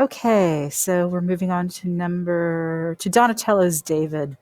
Okay, so we're moving on to Donatello's David.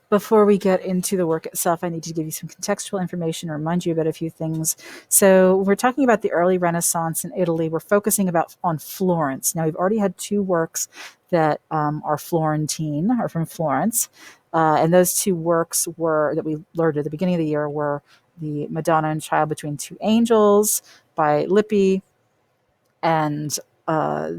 Before we get into the work itself, I need to give you some contextual information and remind you about a few things. So we're talking about the early Renaissance in Italy. We're focusing on Florence. Now, we've already had two works that are Florentine, are from Florence. And those two works that we learned at the beginning of the year were the Madonna and Child Between Two Angels by Lippi, and uh,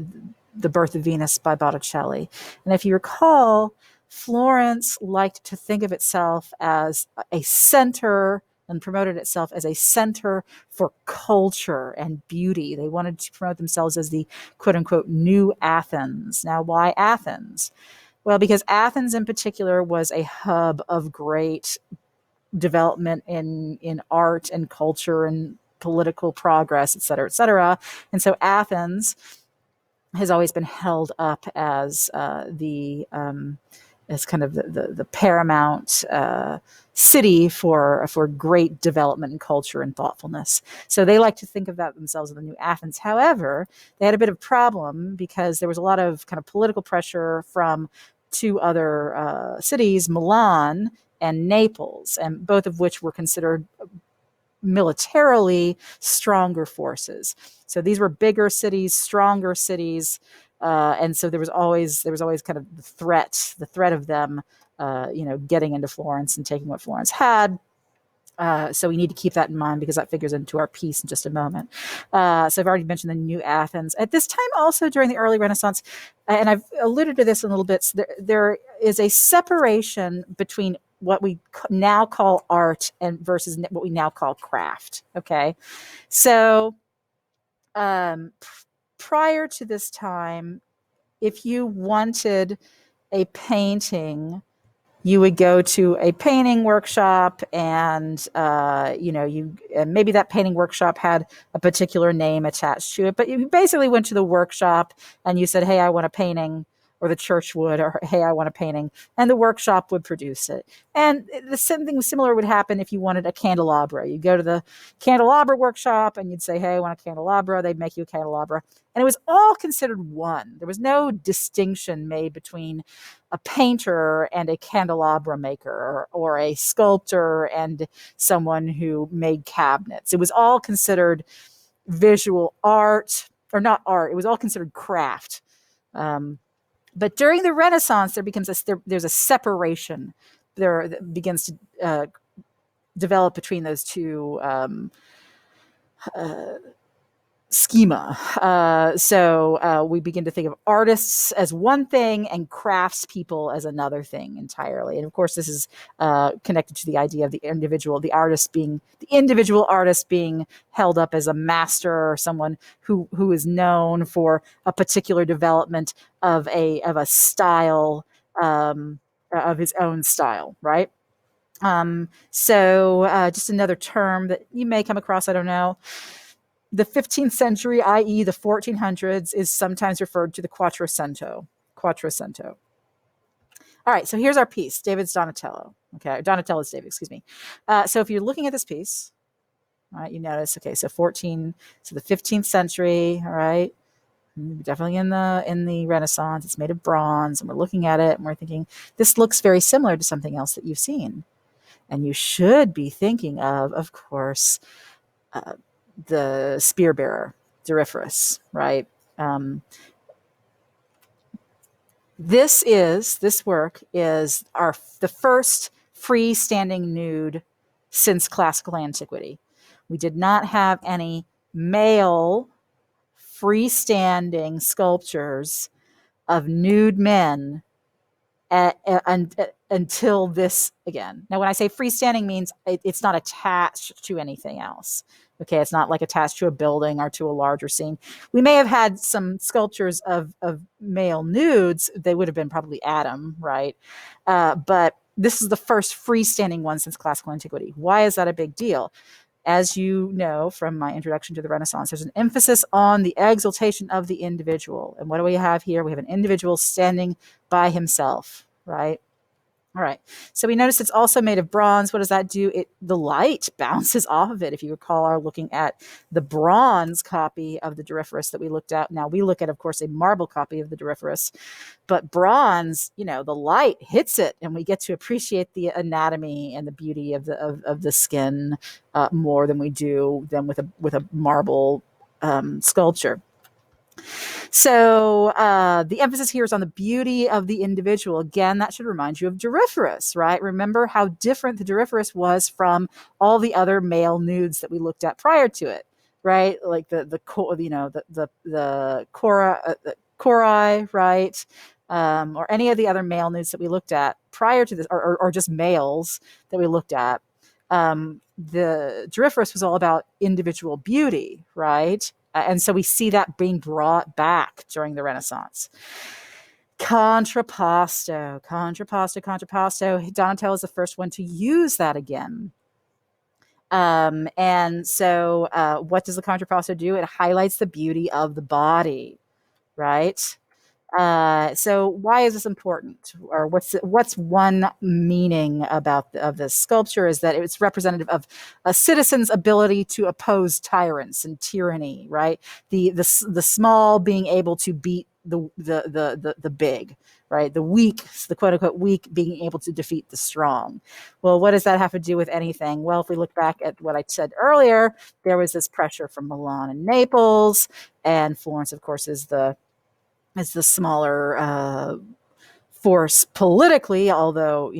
The Birth of Venus by Botticelli. And if you recall, Florence liked to think of itself as a center and promoted itself as a center for culture and beauty. They wanted to promote themselves as the quote unquote new Athens. Now, why Athens? Well, because Athens in particular was a hub of great development in art and culture and political progress, et cetera, et cetera. And so Athens has always been held up as the as kind of the paramount city for great development and culture and thoughtfulness. So they like to think of that themselves as the new Athens. However, they had a bit of a problem because there was a lot of kind of political pressure from two other cities, Milan and Naples, and both of which were considered militarily stronger forces. So these were bigger cities, stronger cities, and so there was always kind of the threat of them, getting into Florence and taking what Florence had. So we need to keep that in mind because that figures into our piece in just a moment. So I've already mentioned the New Athens. At this time, also during the early Renaissance, and I've alluded to this in a little bit, so there is a separation between what we now call art and versus what we now call craft. Okay, so um, prior to this time, if you wanted a painting, you would go to a painting workshop, and maybe that painting workshop had a particular name attached to it, but you basically went to the workshop and you said, hey, I want a painting, or the church would, or hey, I want a painting, and the workshop would produce it. And the same thing similar would happen if you wanted a candelabra. You go to the candelabra workshop and you'd say, hey, I want a candelabra. They'd make you a candelabra, and it was all considered one. There was no distinction made between a painter and a candelabra maker, or a sculptor and someone who made cabinets. It was all considered visual art, or not art. It was all considered craft. But during the Renaissance, there's a separation there that begins to develop between those two uh, schema. So we begin to think of artists as one thing and craftspeople as another thing entirely. And of course, this is connected to the idea of the individual artist being held up as a master, or someone who is known for a particular development of a style, of his own style, right? So just another term that you may come across, I don't know. The 15th century, i.e., the 1400s, is sometimes referred to the Quattrocento. Quattrocento. All right, so here's our piece, David's Donatello. Okay, Donatello's David, excuse me. So if you're looking at this piece, all right, you notice, okay, so the 15th century, all right, definitely in the Renaissance. It's made of bronze, and we're looking at it and we're thinking, this looks very similar to something else that you've seen. And you should be thinking of course, the spear bearer, Doryphorus, right? This work is the first freestanding nude since classical antiquity. We did not have any male freestanding sculptures of nude men until this again. Now, when I say freestanding, means it's not attached to anything else. Okay, it's not like attached to a building or to a larger scene. We may have had some sculptures of male nudes. They would have been probably Adam, right? But this is the first freestanding one since classical antiquity. Why is that a big deal? As you know from my introduction to the Renaissance, there's an emphasis on the exaltation of the individual. And what do we have here? We have an individual standing by himself, right? All right. So we notice it's also made of bronze. What does that do? The light bounces off of it. If you recall, are looking at the bronze copy of the Doryphorus that we looked at. Now we look at, of course, a marble copy of the Doryphorus, but bronze, the light hits it, and we get to appreciate the anatomy and the beauty of the skin more than we do than with a marble sculpture. So the emphasis here is on the beauty of the individual. Again, that should remind you of Doryphorus, right? Remember how different the Doryphorus was from all the other male nudes that we looked at prior to it, right? Like the Korai, right? Or any of the other male nudes that we looked at prior to this, or just males that we looked at. The Doryphorus was all about individual beauty, right? And so we see that being brought back during the Renaissance. Contrapposto. Donatello is the first one to use that again. And so what does the contrapposto do? It highlights the beauty of the body, right? So why is this important, or what's one meaning of this sculpture is that it's representative of a citizen's ability to oppose tyrants and tyranny, right? The small being able to beat the big, right? The weak, the quote unquote weak, being able to defeat the strong. Well, what does that have to do with anything? Well, if we look back at what I said earlier, there was this pressure from Milan and Naples, and Florence, of course, is the smaller force politically, although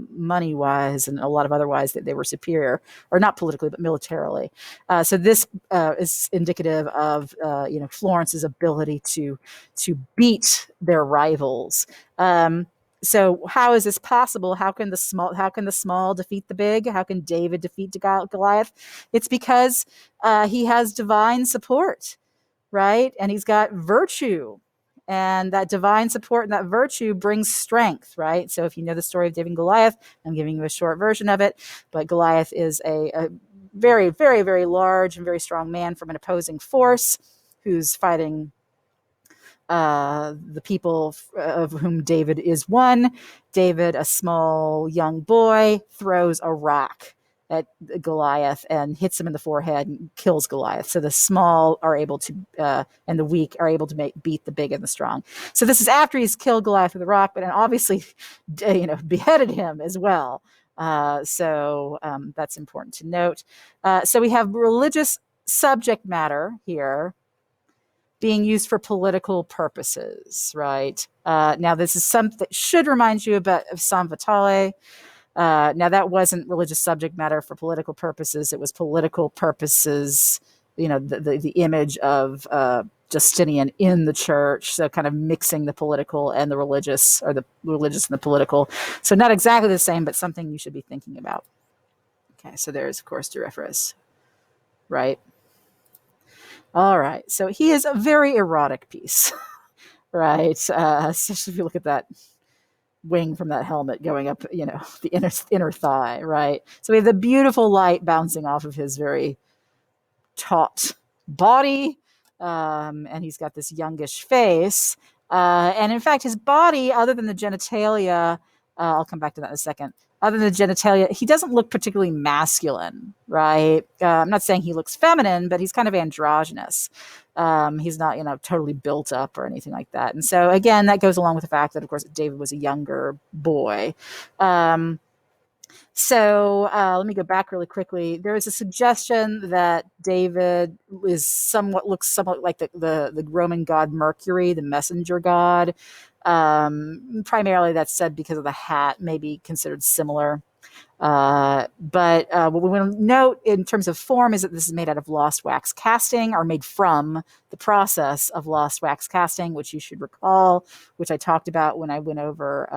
money wise and a lot of otherwise that they were superior, or not politically but militarily. So this is indicative of Florence's ability to beat their rivals. So how is this possible? How can the small defeat the big? How can David defeat Goliath? It's because he has divine support, right? And he's got virtue. And that divine support and that virtue brings strength, right? So if you know the story of David and Goliath, I'm giving you a short version of it, but Goliath is a very, very, very large and very strong man from an opposing force who's fighting the people of whom David is one. David, a small young boy, throws a rock at Goliath and hits him in the forehead and kills Goliath. So the small are able to, and the weak are able to beat the big and the strong. So this is after he's killed Goliath with a rock, but and obviously, beheaded him as well. So that's important to note. So we have religious subject matter here being used for political purposes, right? Now, this is something that should remind you of San Vitale. Now, that wasn't religious subject matter for political purposes. It was political purposes, the image of Justinian in the church. So kind of mixing the political and the religious, or the religious and the political. So not exactly the same, but something you should be thinking about. Okay, so there's, of course, Doryphorus, right? All right, so he is a very erotic piece, right? Especially if you look at that wing from that helmet going up, the inner thigh, right? So we have the beautiful light bouncing off of his very taut body, and he's got this youngish face. And in fact, his body, other than the genitalia, I'll come back to that in a second. Other than the genitalia, he doesn't look particularly masculine, right? I'm not saying he looks feminine, but he's kind of androgynous. He's not, totally built up or anything like that. And so, again, that goes along with the fact that, of course, David was a younger boy. So let me go back really quickly. There is a suggestion that David looks somewhat like the Roman god Mercury, the messenger god. Primarily that's said because of the hat, maybe considered similar. But what we want to note in terms of form is that this is made out of lost wax casting, or made from the process of lost wax casting, which you should recall, which I talked about when I went over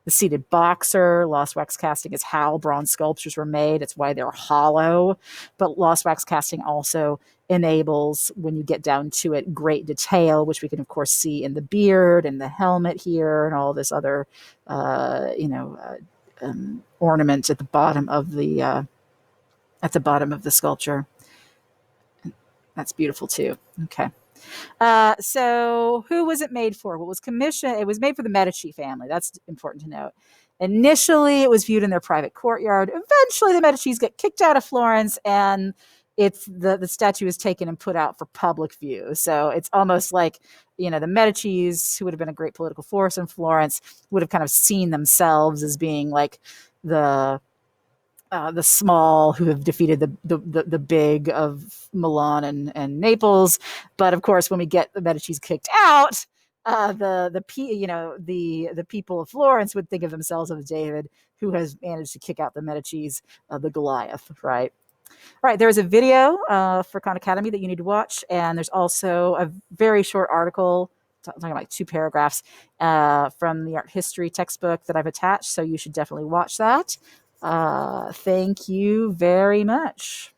the seated boxer. Lost wax casting is how bronze sculptures were made. It's why they're hollow. But lost wax casting also enables, when you get down to it, great detail, which we can, of course, see in the beard and the helmet here and all this other, ornament at the bottom of the sculpture. That's beautiful too. Okay. So who was it made for? Well, it was commissioned. It was made for the Medici family. That's important to note. Initially, it was viewed in their private courtyard. Eventually, the Medicis get kicked out of Florence, and it's the statue is taken and put out for public view. So it's almost like, the Medicis, who would have been a great political force in Florence, would have kind of seen themselves as being like the small who have defeated the big of Milan and Naples. But of course, when we get the Medici's kicked out, the people of Florence would think of themselves as David, who has managed to kick out the Medici's, the Goliath, right? All right, there's a video for Khan Academy that you need to watch, and there's also a very short article talking like 2 paragraphs from the art history textbook that I've attached, so you should definitely watch that. Thank you very much.